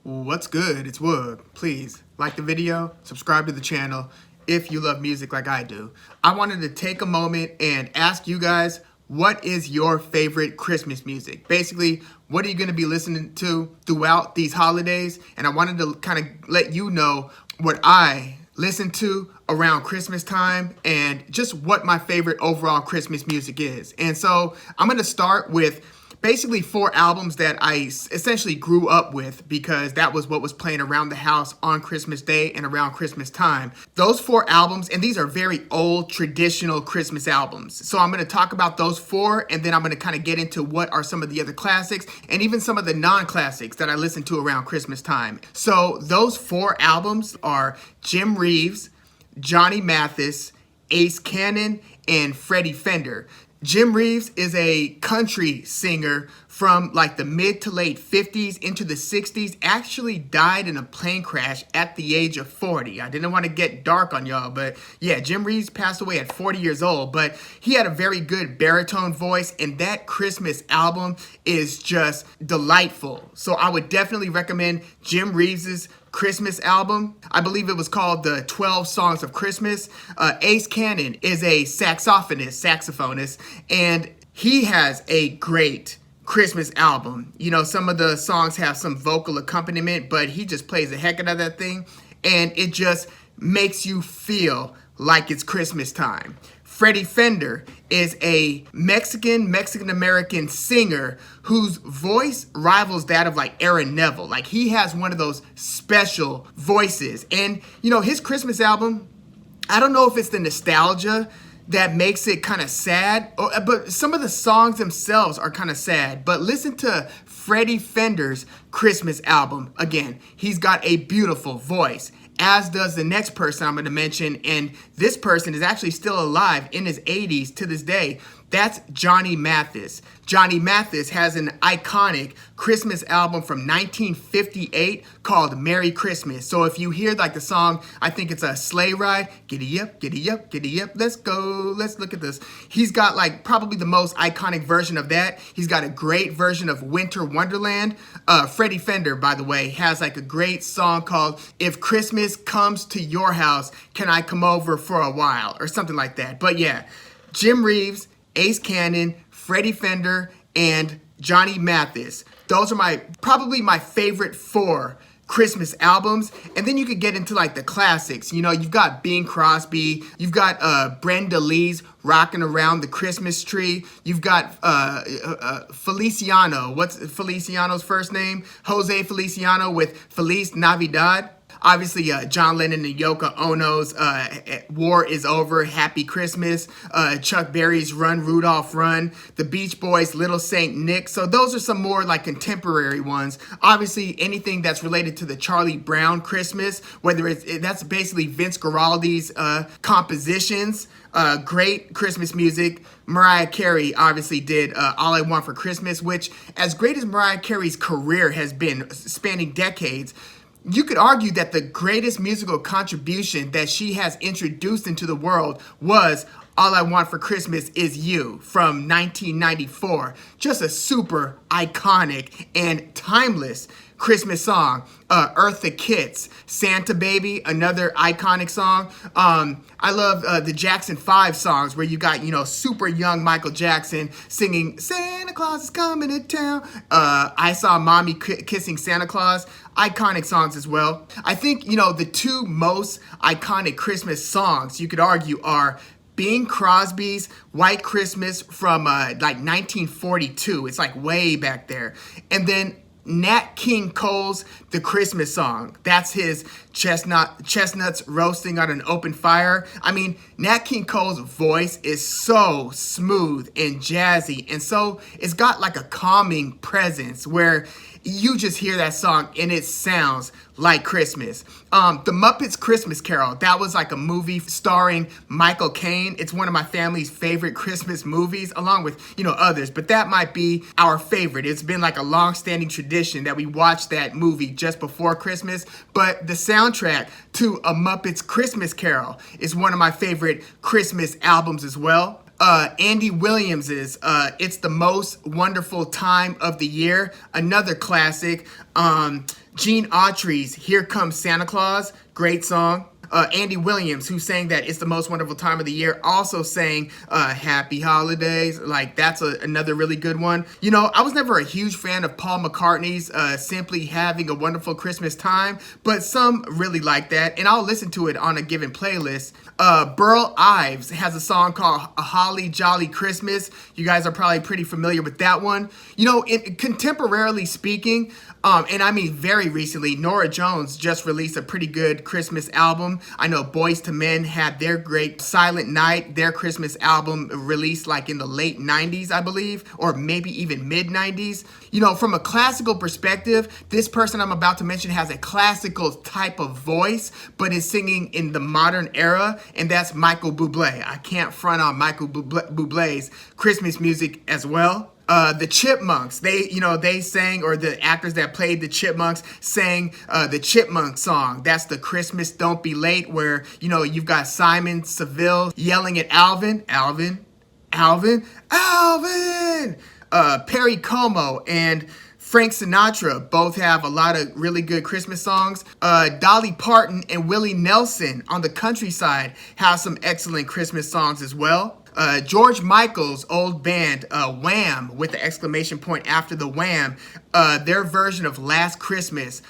What's good? It's Wood. Please like the video, subscribe to the channel if you love music like I do. I wanted to take a moment and ask you guys, what is your favorite Christmas music? Basically, what are you going to be listening to throughout these holidays? And I wanted to kind of let you know what I listen to around Christmas time and just what my favorite overall Christmas music is. And so I'm going to start with basically 4 albums that I essentially grew up with because that was what was playing around the house on Christmas Day and around Christmas time. Those 4 albums, and these are very old traditional Christmas albums. So I'm going to talk about those 4, and then I'm going to kind of get into what are some of the other classics and even some of the non-classics that I listen to around Christmas time. So those 4 albums are Jim Reeves, Johnny Mathis, Ace Cannon, and Freddie Fender. Jim Reeves is a country singer from like the mid to late 50s into the 60s, actually died in a plane crash at the age of 40. I didn't want to get dark on y'all, but yeah, Jim Reeves passed away at 40 years old, but he had a very good baritone voice, and that Christmas album is just delightful. So I would definitely recommend Jim Reeves's Christmas album. I believe it was called the 12 Songs of Christmas. Ace Cannon is a saxophonist, and he has a great Christmas album. You know, some of the songs have some vocal accompaniment, but he just plays the heck out of that thing, and it just makes you feel like it's Christmas time. Freddie Fender is a Mexican-American singer whose voice rivals that of like Aaron Neville. Like, he has one of those special voices. And, you know, his Christmas album, I don't know if it's the nostalgia that makes it kind of sad, but some of the songs themselves are kind of sad. But listen to Freddie Fender's Christmas album. Again, he's got a beautiful voice, as does the next person I'm going to mention, and this person is actually still alive in his 80s to this day. That's Johnny Mathis. Johnny Mathis has an iconic Christmas album from 1958 called Merry Christmas. So if you hear like the song, I think it's a sleigh ride, giddy up, giddy up, giddy up, let's go, let's look at this. He's got like probably the most iconic version of that. He's got a great version of Winter Wonderland. Freddie Fender, by the way, has like a great song called If Christmas Comes to Your House, Can I Come Over for a While, or something like that. But yeah, Jim Reeves, Ace Cannon, Freddie Fender, and Johnny Mathis. Those are probably my favorite 4 Christmas albums. And then you could get into like the classics. You know, you've got Bing Crosby, you've got Brenda Lee's Rocking Around the Christmas Tree, you've got Feliciano. What's Feliciano's first name? Jose Feliciano with Feliz Navidad. Obviously, John Lennon and Yoko Ono's War Is Over, Happy Christmas, Chuck Berry's Run, Rudolph, Run, the Beach Boys' Little Saint Nick. So those are some more like contemporary ones. Obviously, anything that's related to the Charlie Brown Christmas, whether that's basically Vince Guaraldi's compositions. Great Christmas music. Mariah Carey obviously did All I Want for Christmas, which, as great as Mariah Carey's career has been, spanning decades, you could argue that the greatest musical contribution that she has introduced into the world was All I Want for Christmas Is You from 1994. Just a super iconic and timeless Christmas song. Eartha Kitt's Santa Baby, another iconic song. I love the Jackson 5 songs where you got, you know, super young Michael Jackson singing Santa Claus is coming to town. I Saw Mommy Kissing Santa Claus. Iconic songs as well. I think, you know, the 2 most iconic Christmas songs you could argue are Bing Crosby's White Christmas from like 1942. It's like way back there. And then Nat King Cole's The Christmas Song. That's his chestnuts roasting on an open fire. I mean, Nat King Cole's voice is so smooth and jazzy, and so it's got like a calming presence where you just hear that song and it sounds like Christmas. The Muppets Christmas Carol, that was like a movie starring Michael Caine. It's one of my family's favorite Christmas movies, along with, you know, others, but that might be our favorite. It's been like a long-standing tradition that we watch that movie just before Christmas, but the soundtrack to A Muppets Christmas Carol is one of my favorite Christmas albums as well. Andy Williams's It's the Most Wonderful Time of the Year, another classic. Gene Autry's Here Comes Santa Claus, great song. Andy Williams, who sang that It's the Most Wonderful Time of the Year, also sang Happy Holidays. Like, that's another really good one. You know, I was never a huge fan of Paul McCartney's Simply Having a Wonderful Christmas Time, but some really like that, and I'll listen to it on a given playlist. Burl Ives has a song called A Holly Jolly Christmas. You guys are probably pretty familiar with that one. You know, contemporarily speaking, and I mean very recently, Norah Jones just released a pretty good Christmas album. I know Boyz II Men had their great Silent Night, their Christmas album released like in the late 90s, I believe, or maybe even mid 90s. You know, from a classical perspective, this person I'm about to mention has a classical type of voice, but is singing in the modern era, and that's Michael Buble. I can't front on Michael Bublé's Christmas music as well. The Chipmunks, they sang, or the actors that played the Chipmunks sang the Chipmunk song. That's the Christmas Don't Be Late, where, you know, you've got Simon Seville yelling at Alvin. Perry Como and Frank Sinatra both have a lot of really good Christmas songs. Dolly Parton and Willie Nelson on the countryside have some excellent Christmas songs as well. George Michael's old band, Wham, with the exclamation point after the Wham, their version of Last Christmas,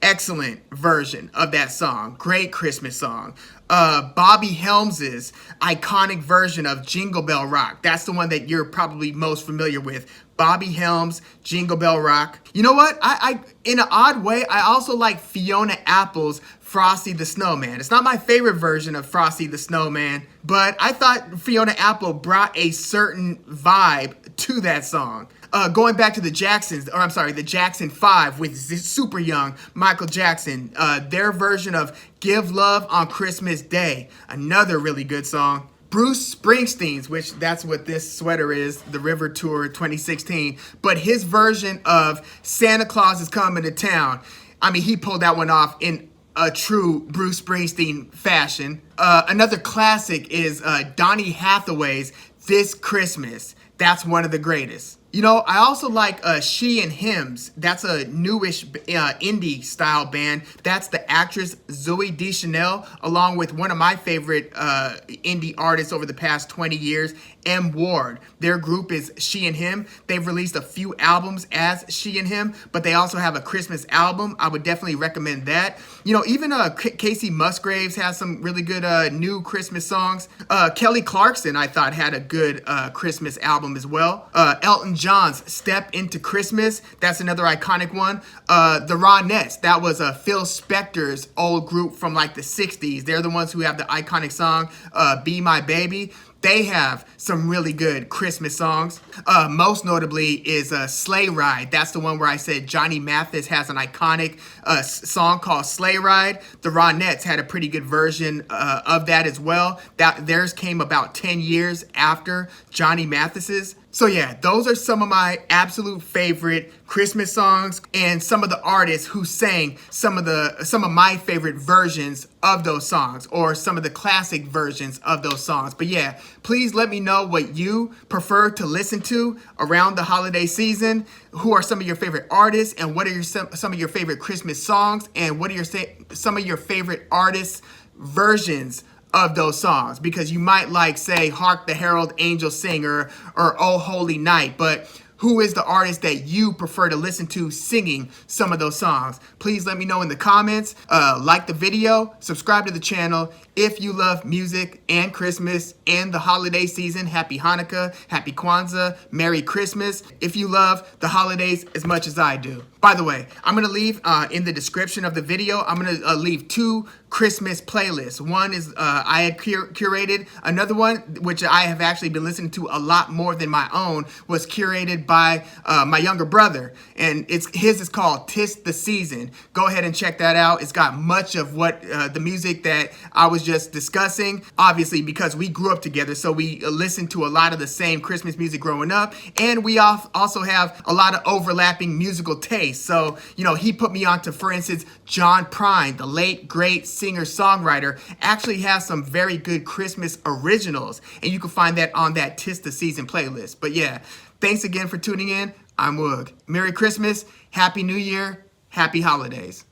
excellent version of that song. Great Christmas song. Bobby Helms's iconic version of Jingle Bell Rock. That's the one that you're probably most familiar with. Bobby Helms, Jingle Bell Rock. You know what? I in an odd way, I also like Fiona Apple's Frosty the Snowman. It's not my favorite version of Frosty the Snowman, but I thought Fiona Apple brought a certain vibe to that song. Going back to the Jackson 5 with super young Michael Jackson, their version of Give Love on Christmas Day, another really good song. Bruce Springsteen's, which that's what this sweater is, the River Tour 2016, but his version of Santa Claus is Coming to Town, I mean, he pulled that one off in a true Bruce Springsteen fashion. Another classic is Donny Hathaway's This Christmas. That's one of the greatest. You know, I also like She and Hims. That's a newish indie style band. That's the actress Zooey Deschanel, along with one of my favorite indie artists over the past 20 years, M. Ward. Their group is She and Him. They've released a few albums as She and Him, but they also have a Christmas album. I would definitely recommend that. You know, even Casey Musgraves has some really good new Christmas songs. Kelly Clarkson, I thought, had a good Christmas album as well. Elton John's Step Into Christmas, that's another iconic one. The Ronettes, that was Phil Spector's old group from like the 60s. They're the ones who have the iconic song, Be My Baby. They have some really good Christmas songs. Most notably is Sleigh Ride. That's the one where I said Johnny Mathis has an iconic song called Sleigh Ride. The Ronettes had a pretty good version of that as well. Theirs came about 10 years after Johnny Mathis's. So yeah, those are some of my absolute favorite Christmas songs and some of the artists who sang some of my favorite versions of those songs, or some of the classic versions of those songs. But yeah, please let me know what you prefer to listen to around the holiday season. Who are some of your favorite artists, and what are some of your favorite Christmas songs, and what are some of your favorite artists' versions of those songs? Because you might like, say, Hark the Herald Angels Sing, or Oh Holy Night, but who is the artist that you prefer to listen to singing some of those songs? Please let me know in the comments. Like the video, subscribe to the channel. If you love music and Christmas and the holiday season, happy Hanukkah, happy Kwanzaa, Merry Christmas. If you love the holidays as much as I do. By the way, I'm going to leave in the description of the video, I'm going to leave 2 Christmas playlists. One is I had curated. Another one, which I have actually been listening to a lot more than my own, was curated by my younger brother. And his is called 'Tis the Season. Go ahead and check that out. It's got much of what the music that I was just discussing. Obviously, because we grew up together, so we listened to a lot of the same Christmas music growing up. And we also have a lot of overlapping musical tastes. taste. So, you know, he put me on to, for instance, John Prine, the late, great singer-songwriter, actually has some very good Christmas originals. And you can find that on that 'Tis the Season playlist. But yeah, thanks again for tuning in. I'm Woog. Merry Christmas, Happy New Year, Happy Holidays.